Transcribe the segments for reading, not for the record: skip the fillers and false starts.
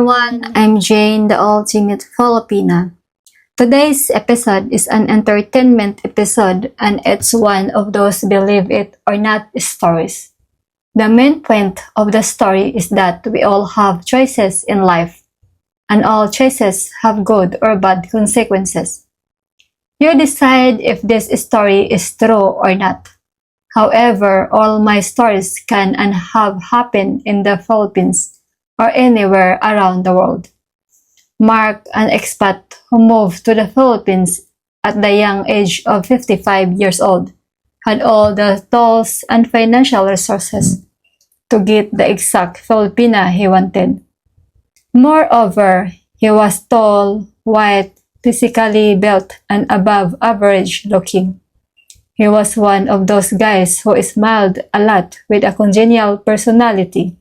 everyone, I'm Jane, the ultimate Filipina. Today's episode is an entertainment episode and it's one of those believe it or not stories. The main point of the story is that we all have choices in life and all choices have good or bad consequences. You decide if this story is true or not. However, all my stories can and have happened in the Philippines or anywhere around the world. Mark, an expat who moved to the Philippines at the young age of 55 years old, had all the tools and financial resources to get the exact Filipina he wanted. Moreover, he was tall, white, physically built, and above average looking. He was one of those guys who smiled a lot with a congenial personality.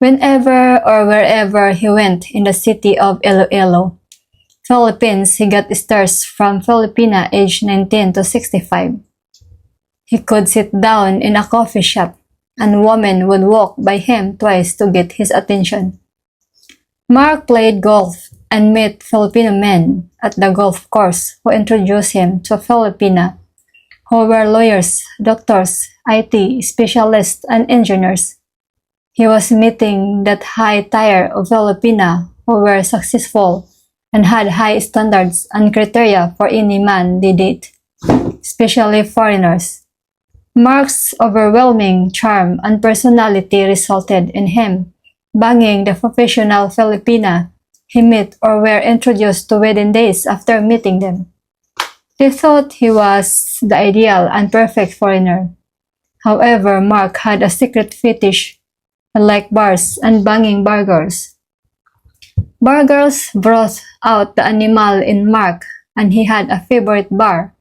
Whenever or wherever he went in the city of Iloilo, Philippines, he got stares from Filipina aged 19 to 65. He could sit down in a coffee shop and women would walk by him twice to get his attention. Mark played golf and met Filipino men at the golf course who introduced him to Filipina, who were lawyers, doctors, IT specialists, and engineers. He was meeting that high tier of Filipina who were successful and had high standards and criteria for any man they date, especially foreigners. Mark's overwhelming charm and personality resulted in him banging the professional Filipina he met or were introduced to within days after meeting them. They thought he was the ideal and perfect foreigner. However, Mark had a secret fetish like bars and banging bar girls. Bar girls brought out the animal in Mark and he had a favorite bar,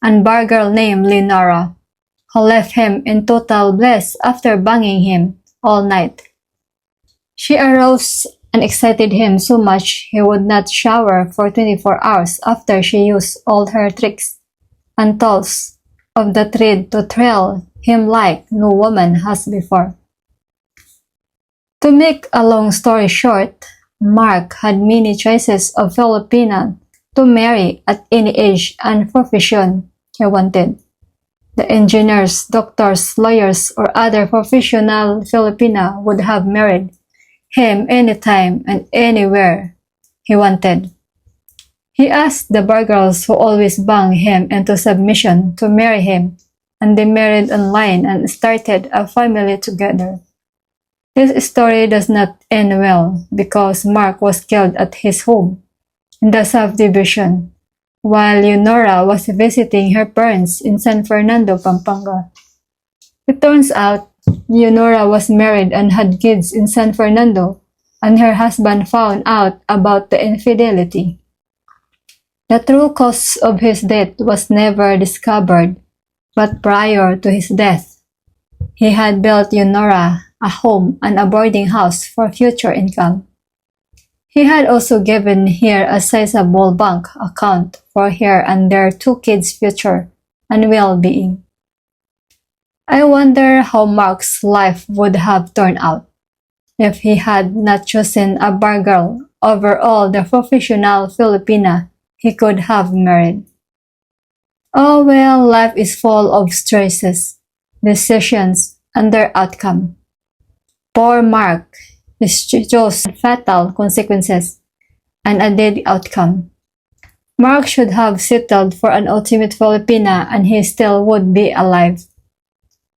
and bar girl named Leonora, who left him in total bliss after banging him all night. She aroused and excited him so much he would not shower for 24 hours after she used all her tricks and tools of the trade to thrill him like no woman has before. To make a long story short, Mark had many choices of Filipina to marry at any age and profession he wanted. The engineers, doctors, lawyers, or other professional Filipina would have married him anytime and anywhere he wanted. He asked the bar girls who always bang him into submission to marry him, and they married online and started a family together. This story does not end well because Mark was killed at his home in the subdivision while Leonora was visiting her parents in San Fernando, Pampanga. It turns out Leonora was married and had kids in San Fernando, and her husband found out about the infidelity. The true cause of his death was never discovered, but prior to his death, he had built Leonora a home and a boarding house for future income. He had also given her a sizable bank account for her and their two kids' future and well-being. I wonder how Mark's life would have turned out if he had not chosen a bar girl over all the professional Filipina he could have married. Oh well, life is full of stresses, decisions, and their outcome. Poor Mark chose fatal consequences and a dead outcome. Mark should have settled for an ultimate Filipina and he still would be alive.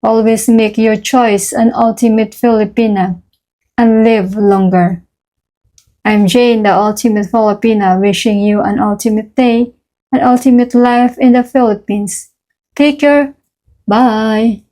Always make your choice an ultimate Filipina and live longer. I'm Jane, the ultimate Filipina, wishing you an ultimate day, an ultimate life in the Philippines. Take care. Bye.